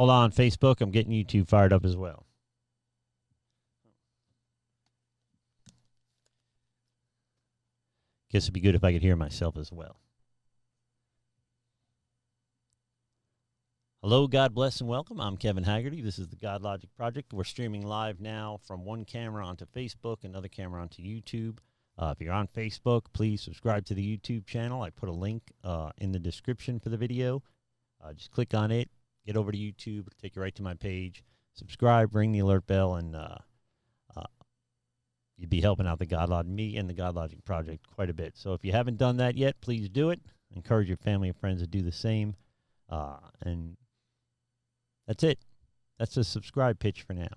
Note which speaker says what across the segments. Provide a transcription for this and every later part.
Speaker 1: Hold on, Facebook. I'm getting YouTube fired up as well. Guess it'd be good if I could hear myself as well. Hello, God bless and welcome. I'm Kevin Haggerty. This is the Godlogic Project. We're streaming live now from one camera onto Facebook, another camera onto YouTube. If you're on Facebook, please subscribe to the YouTube channel. I put a link in the description for the video. Just click on it, get over to YouTube, it'll take you right to my page. Subscribe, ring the alert bell, and you'd be helping out the Godlogic, me and the Godlogic Project quite a bit. So if you haven't done that yet, please do it. Encourage your family and friends to do the same. And that's it. That's a subscribe pitch for now.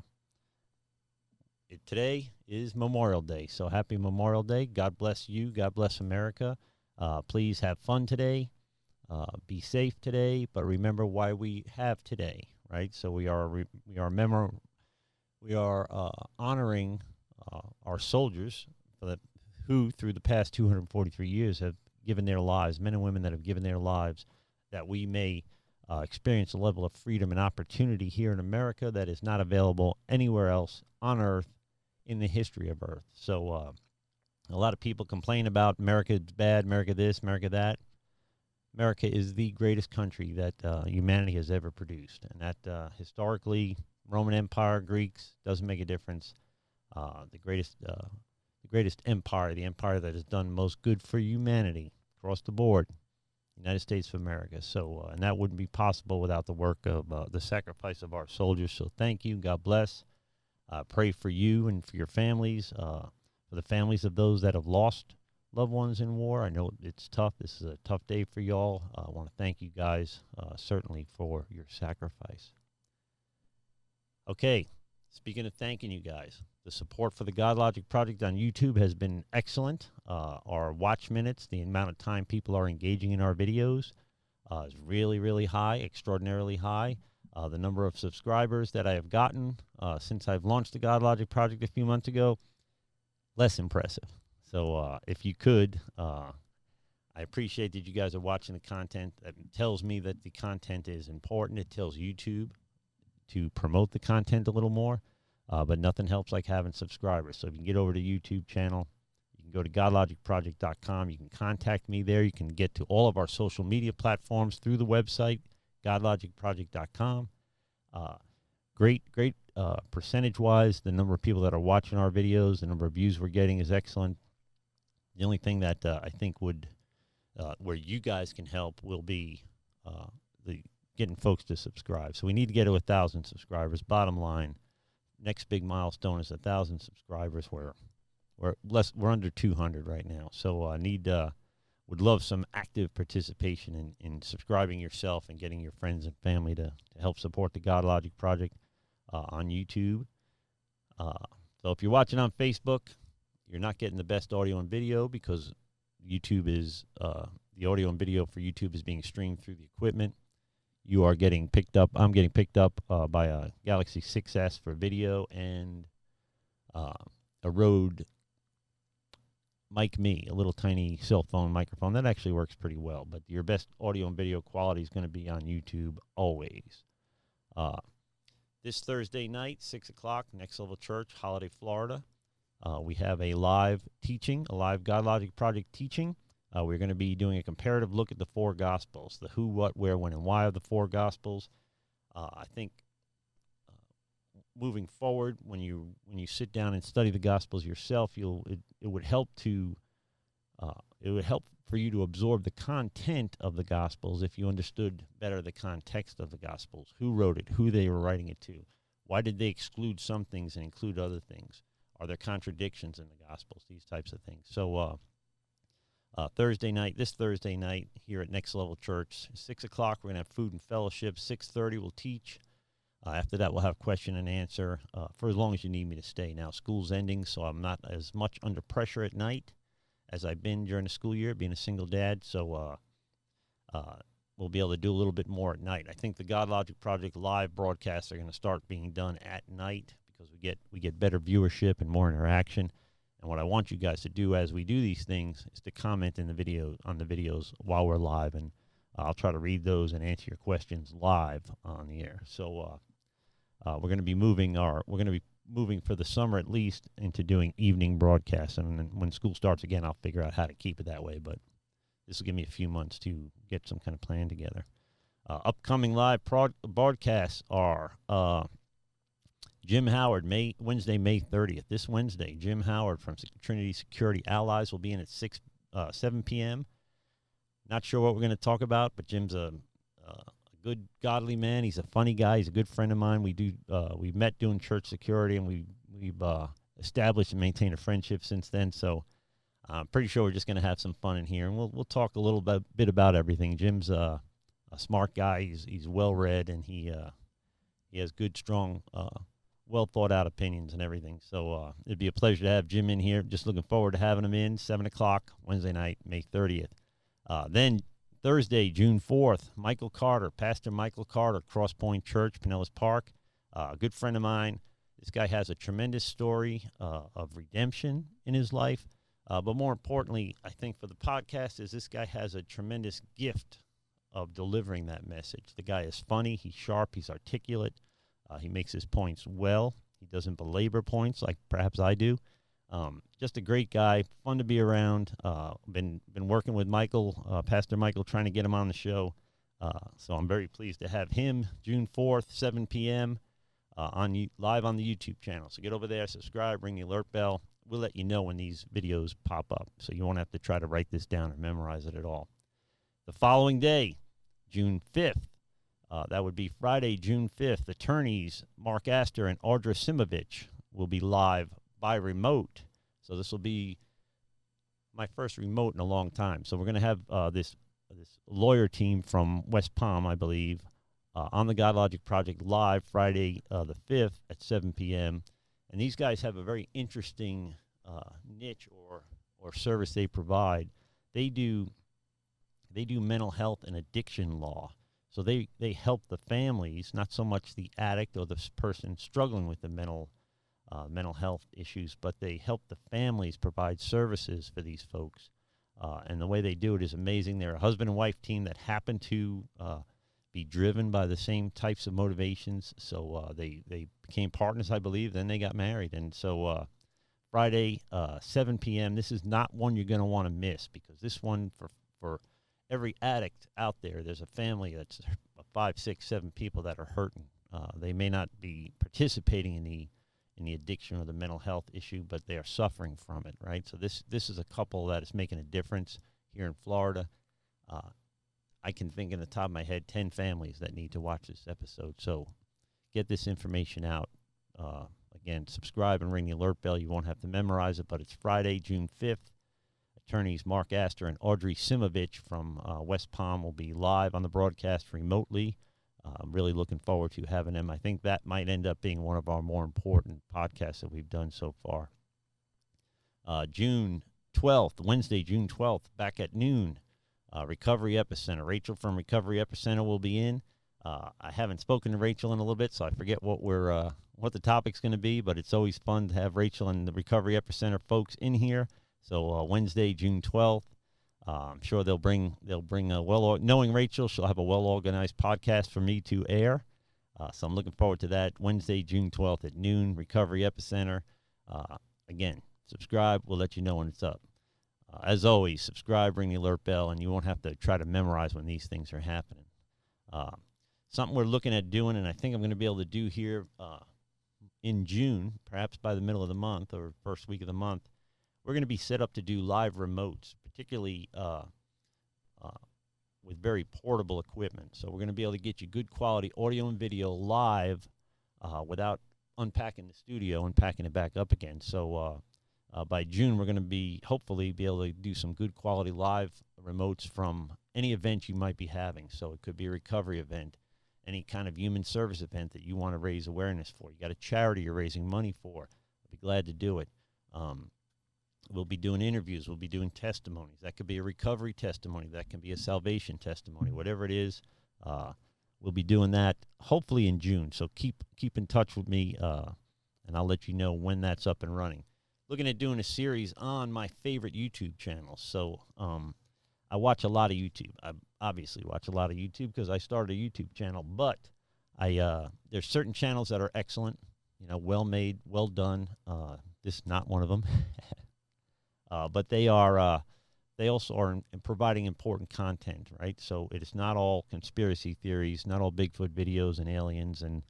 Speaker 1: Today is Memorial Day, so happy Memorial Day. God bless you. God bless America. Please have fun today. Be safe today, but remember why we have today, right? So we are honoring our soldiers who, through the past 243 years, have given their lives, men and women that have given their lives, that we may experience a level of freedom and opportunity here in America that is not available anywhere else on Earth in the history of Earth. So a lot of people complain about America's bad, America this, America that. America is the greatest country that humanity has ever produced, and that historically, Roman Empire, Greeks, doesn't make a difference. The greatest empire, the empire that has done most good for humanity across the board, United States of America. So, and that wouldn't be possible without the work of the sacrifice of our soldiers. So thank you. God bless. Pray for you and for your families, for the families of those that have lost loved ones in war. I know it's tough. This is a tough day for y'all. I want to thank you guys, certainly, for your sacrifice. Okay, speaking of thanking you guys, the support for the Godlogic Project on YouTube has been excellent. Our watch minutes, the amount of time people are engaging in our videos, is really, really high, extraordinarily high. The number of subscribers that I have gotten since I've launched the Godlogic Project a few months ago, less impressive. So if you could, I appreciate that you guys are watching the content. That tells me that the content is important. It tells YouTube to promote the content a little more. But nothing helps like having subscribers. So if you can get over to the YouTube channel, you can go to godlogicproject.com. You can contact me there. You can get to all of our social media platforms through the website, godlogicproject.com. Great percentage-wise, the number of people that are watching our videos, the number of views we're getting is excellent. The only thing that I think would, where you guys can help, will be getting folks to subscribe. So we need to get to 1,000 subscribers. Bottom line, next big milestone is 1,000 subscribers. We're under 200 right now. So would love some active participation in subscribing yourself and getting your friends and family to help support the Godlogic Project on YouTube. So if you're watching on Facebook, you're not getting the best audio and video because YouTube is the audio and video for YouTube is being streamed through the equipment. You are getting picked up. I'm getting picked up by a Galaxy 6S for video and a Rode Mic Me, a little tiny cell phone microphone. That actually works pretty well. But your best audio and video quality is going to be on YouTube always. This Thursday night, 6 o'clock, Next Level Church, Holiday, Florida. We have a live teaching, a live Godlogic Project teaching. We're going to be doing a comparative look at the four Gospels, the who, what, where, when, and why of the four Gospels. I think moving forward, when you sit down and study the Gospels yourself, it would help for you to absorb the content of the Gospels if you understood better the context of the Gospels, who wrote it, who they were writing it to, why did they exclude some things and include other things, are there contradictions in the Gospels, these types of things. So this Thursday night here at Next Level Church, 6 o'clock, we're going to have food and fellowship. 6:30 we'll teach. After that, we'll have question and answer for as long as you need me to stay. Now, school's ending, so I'm not as much under pressure at night as I've been during the school year, being a single dad. So we'll be able to do a little bit more at night. I think the Godlogic Project live broadcasts are going to start being done at night because we get better viewership and more interaction. And what I want you guys to do as we do these things is to comment in the video on the videos while we're live. And I'll try to read those and answer your questions live on the air. So we're going to be moving for the summer at least into doing evening broadcasts. And then when school starts again, I'll figure out how to keep it that way. But this will give me a few months to get some kind of plan together. Upcoming live broadcasts are Jim Howard, Wednesday, May 30th. This Wednesday, Jim Howard from Trinity Security Allies will be in at 7 p.m. Not sure what we're going to talk about, but Jim's a good, godly man. He's a funny guy. He's a good friend of mine. We met doing church security, and we've established and maintained a friendship since then. So I'm pretty sure we're just going to have some fun in here, and we'll talk a little bit about everything. Jim's a smart guy. He's well read, and he has good, strong, well thought out opinions and everything. So it'd be a pleasure to have Jim in here. Just looking forward to having him in 7 o'clock Wednesday night, May 30th. Then Thursday, June 4th, Pastor Michael Carter, Cross Point Church, Pinellas Park, a good friend of mine. This guy has a tremendous story of redemption in his life. But more importantly, I think for the podcast, is this guy has a tremendous gift of delivering that message. The guy is funny. He's sharp. He's articulate. He makes his points well. He doesn't belabor points like perhaps I do. Just a great guy, fun to be around. Been working with Michael, Pastor Michael, trying to get him on the show. So I'm very pleased to have him June 4th, 7 p.m. Live on the YouTube channel. So get over there, subscribe, ring the alert bell. We'll let you know when these videos pop up, so you won't have to try to write this down or memorize it at all. The following day, June 5th, that would be Friday, June 5th, attorneys Mark Astor and Audra Simovich will be live by remote. So this will be my first remote in a long time. So we're going to have this lawyer team from West Palm, I believe, on the Godlogic Project live Friday the 5th at 7 p.m. And these guys have a very interesting niche or service they provide. They do mental health and addiction law. So they help the families, not so much the addict or the person struggling with the mental health issues, but they help the families provide services for these folks. And the way they do it is amazing. They're a husband and wife team that happen to be driven by the same types of motivations. So they became partners, I believe. Then they got married. And so Friday, 7 p.m., this is not one you're going to want to miss, because this one, for every addict out there, there's a family that's 5, 6, 7 people that are hurting. They may not be participating in the addiction or the mental health issue, but they are suffering from it, right? So this is a couple that is making a difference here in Florida. I can think in the top of my head 10 families that need to watch this episode. So get this information out. Again, subscribe and ring the alert bell. You won't have to memorize it, but it's Friday, June 5th. Attorneys Mark Astor and Audrey Simovich from West Palm will be live on the broadcast remotely. I'm really looking forward to having them. I think that might end up being one of our more important podcasts that we've done so far. June 12th, Wednesday, June 12th, back at noon, Recovery Epicenter. Rachel from Recovery Epicenter will be in. I haven't spoken to Rachel in a little bit, so I forget what the topic's going to be, but it's always fun to have Rachel and the Recovery Epicenter folks in here. So Wednesday, June 12th, I'm sure they'll bring a knowing Rachel, she'll have a well-organized podcast for me to air. So I'm looking forward to that. Wednesday, June 12th at noon, Recovery Epicenter. Again, subscribe. We'll let you know when it's up. As always, subscribe, ring the alert bell, and you won't have to try to memorize when these things are happening. Something we're looking at doing, and I think I'm going to be able to do here in June, perhaps by the middle of the month or first week of the month, we're going to be set up to do live remotes, particularly with very portable equipment. So we're going to be able to get you good quality audio and video live without unpacking the studio and packing it back up again. So by June, we're going to hopefully be able to do some good quality live remotes from any event you might be having. So it could be a recovery event, any kind of human service event that you want to raise awareness for. You got a charity you're raising money for. I'd be glad to do it. We'll be doing interviews. We'll be doing testimonies. That could be a recovery testimony. That can be a salvation testimony. Whatever it is, we'll be doing that hopefully in June. So keep in touch with me, and I'll let you know when that's up and running. Looking at doing a series on my favorite YouTube channels. So I watch a lot of YouTube. I obviously watch a lot of YouTube because I started a YouTube channel, but there's certain channels that are excellent, well made, well done. This is not one of them. But they also are in providing important content, right? So it is not all conspiracy theories, not all Bigfoot videos and aliens and,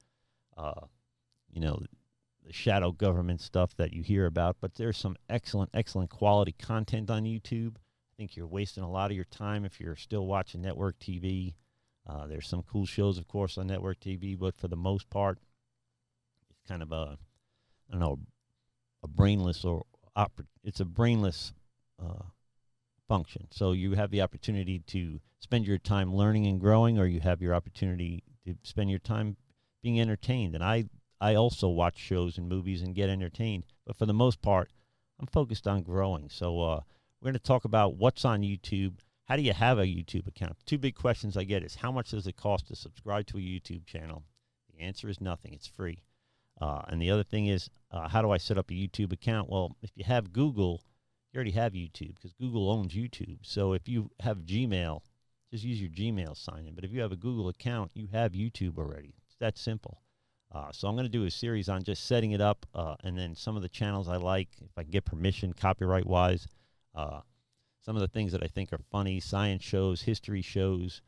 Speaker 1: the shadow government stuff that you hear about, but there's some excellent quality content on YouTube. I think you're wasting a lot of your time if you're still watching network TV. There's some cool shows, of course, on network TV, but for the most part, it's kind of a brainless it's a brainless function. So you have the opportunity to spend your time learning and growing, or you have your opportunity to spend your time being entertained. And I also watch shows and movies and get entertained, but for the most part, I'm focused on growing. So we're going to talk about what's on YouTube. How do you have a YouTube account? Two big questions I get is, how much does it cost to subscribe to a YouTube channel? The answer is nothing. It's free. And the other thing is, how do I set up a YouTube account? Well, if you have Google, you already have YouTube because Google owns YouTube. So if you have Gmail, just use your Gmail sign in. But if you have a Google account, you have YouTube already. It's that simple. So I'm going to do a series on just setting it up, and then some of the channels I like, if I can get permission, copyright-wise. Some of the things that I think are funny, science shows, history shows,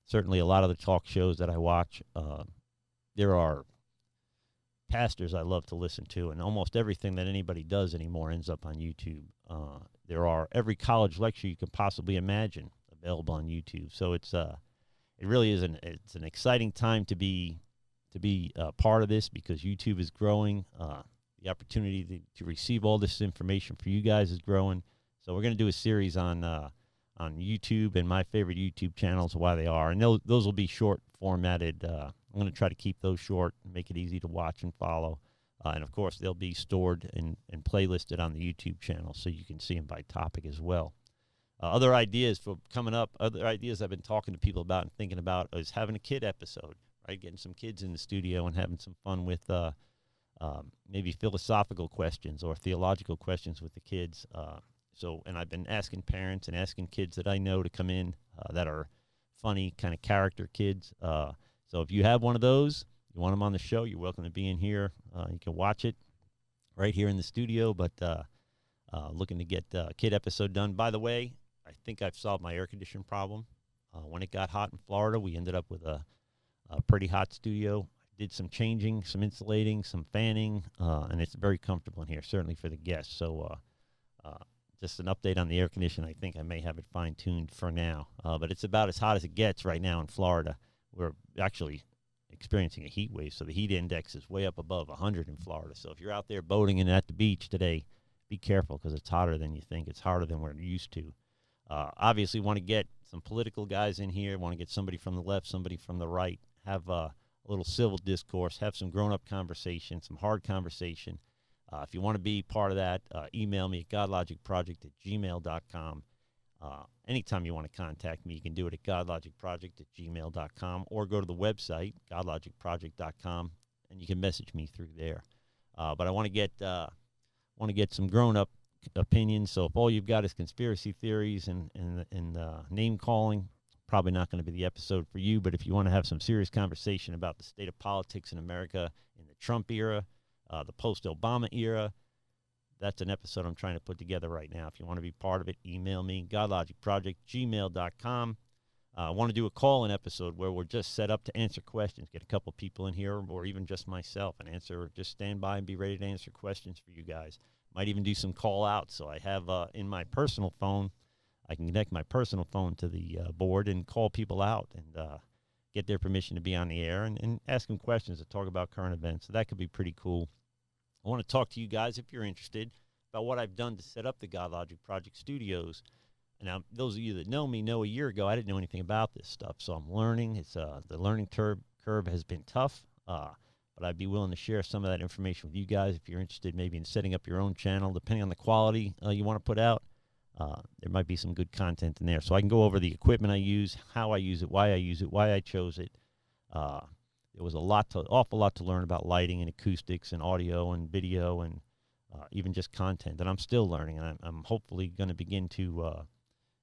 Speaker 1: certainly a lot of the talk shows that I watch. There are pastors I love to listen to, and almost everything that anybody does anymore ends up on YouTube. There are every college lecture you can possibly imagine available on YouTube. So it really is an exciting time to be part of this, because YouTube is growing. The opportunity to receive all this information for you guys is growing. So we're going to do a series on YouTube and my favorite YouTube channels, why they are, and those will be short formatted. I'm going to try to keep those short and make it easy to watch and follow. And of course, they'll be stored and playlisted on the YouTube channel, so you can see them by topic as well. Other ideas for coming up, other ideas I've been talking to people about and thinking about is having a kid episode, right? Getting some kids in the studio and having some fun with maybe philosophical questions or theological questions with the kids. And I've been asking parents and asking kids that I know to come in that are funny kind of character kids. So if you have one of those, you want them on the show, you're welcome to be in here. You can watch it right here in the studio, but looking to get a kid episode done. By the way, I think I've solved my air conditioning problem. When it got hot in Florida, we ended up with a pretty hot studio. Did some changing, some insulating, some fanning, and it's very comfortable in here, certainly for the guests. So just an update on the air conditioning. I think I may have it fine-tuned for now, but it's about as hot as it gets right now in Florida. We're actually experiencing a heat wave, so the heat index is way up above 100 in Florida. So if you're out there boating and at the beach today, be careful, because it's hotter than you think. It's hotter than we're used to. Obviously, want to get some political guys in here, want to get somebody from the left, somebody from the right, have a little civil discourse, have some grown-up conversation, some hard conversation. If you want to be part of that, email me at godlogicproject@gmail.com. Anytime you want to contact me, you can do it at godlogicproject@gmail.com, or go to the website, godlogicproject.com, and you can message me through there. But I want to get some grown-up opinions. So if all you've got is conspiracy theories and name calling, probably not going to be the episode for you. But if you want to have some serious conversation about the state of politics in America in the Trump era, the post-Obama era, that's an episode I'm trying to put together right now. If you want to be part of it, email me, godlogicproject@gmail.com. I want to do a call-in episode where we're just set up to answer questions, get a couple people in here, or even just myself, and just stand by and be ready to answer questions for you guys. Might even do some call-outs. So I have in my personal phone, I can connect my personal phone to the board and call people out and get their permission to be on the air and ask them questions to talk about current events. So that could be pretty cool. I want to talk to you guys, if you're interested, about what I've done to set up the Godlogic Project Studios. Now, those of you that know me know a year ago I didn't know anything about this stuff, so I'm learning. It's the learning curve has been tough, but I'd be willing to share some of that information with you guys if you're interested maybe in setting up your own channel. Depending on the quality you want to put out, there might be some good content in there. So I can go over the equipment I use, how I use it, why I chose it. There was awful lot to learn about lighting and acoustics and audio and video and even just content. And I'm still learning, and I'm hopefully going to begin to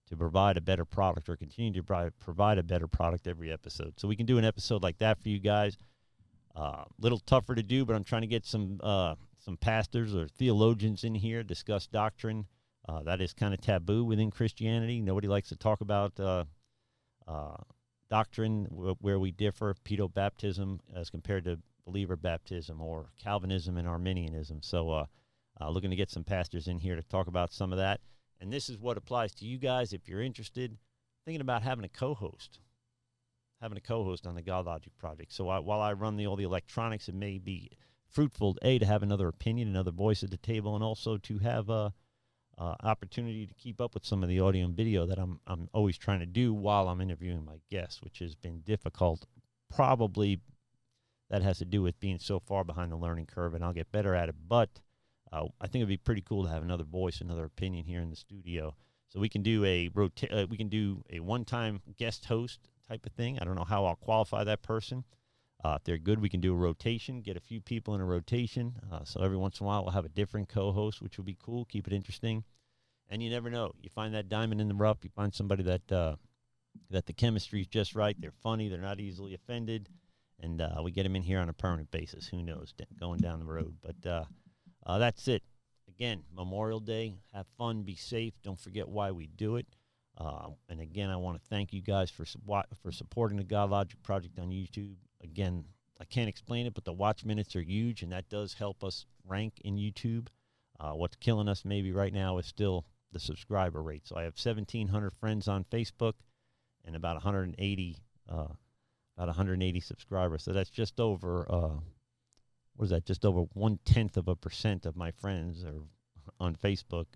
Speaker 1: to provide a better product or continue to provide a better product every episode. So we can do an episode like that for you guys. Little tougher to do, but I'm trying to get some pastors or theologians in here, discuss doctrine. That is kind of taboo within Christianity. Nobody likes to talk about doctrine where we differ, pedo-baptism as compared to believer baptism, or Calvinism and Arminianism. So looking to get some pastors in here to talk about some of that. And this is what applies to you guys if you're interested, thinking about having a co-host on the Godlogic project. So while I run all the electronics, it may be fruitful, A, to have another opinion, another voice at the table, and also to have opportunity to keep up with some of the audio and video that I'm always trying to do while I'm interviewing my guests, which has been difficult. Probably that has to do with being so far behind the learning curve, and I'll get better at it. But I think it'd be pretty cool to have another voice, another opinion here in the studio. So we can do a one-time guest host type of thing. I don't know how I'll qualify that person. If they're good, we can do a rotation, get a few people in a rotation. So every once in a while, we'll have a different co-host, which will be cool, keep it interesting. And you never know. You find that diamond in the rough. You find somebody that the chemistry is just right. They're funny. They're not easily offended. And we get them in here on a permanent basis. Who knows, going down the road. But that's it. Again, Memorial Day. Have fun. Be safe. Don't forget why we do it. And again, I want to thank you guys for supporting the Godlogic project on YouTube. Again, I can't explain it, but the watch minutes are huge, and that does help us rank in YouTube. What's killing us maybe right now is still the subscriber rate. So I have 1,700 friends on Facebook and about 180 subscribers. So that's just over just over 0.1% of my friends are on Facebook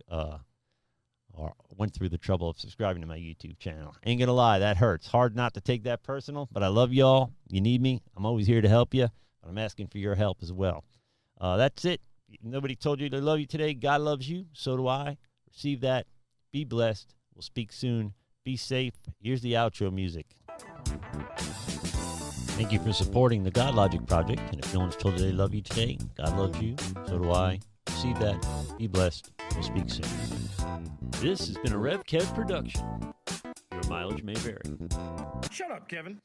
Speaker 1: or went through the trouble of subscribing to my YouTube channel. Ain't gonna lie, that hurts. Hard not to take that personal, but I love y'all. You need me. I'm always here to help you, but I'm asking for your help as well. That's it. Nobody told you they love you today. God loves you. So do I. Receive that. Be blessed. We'll speak soon. Be safe. Here's the outro music. Thank you for supporting the Godlogic project. And if no one's told you they love you today, God loves you. So do I. Receive that. Be blessed. We'll speak soon. This has been a RevKev production. Your mileage may vary.
Speaker 2: Shut up, Kevin.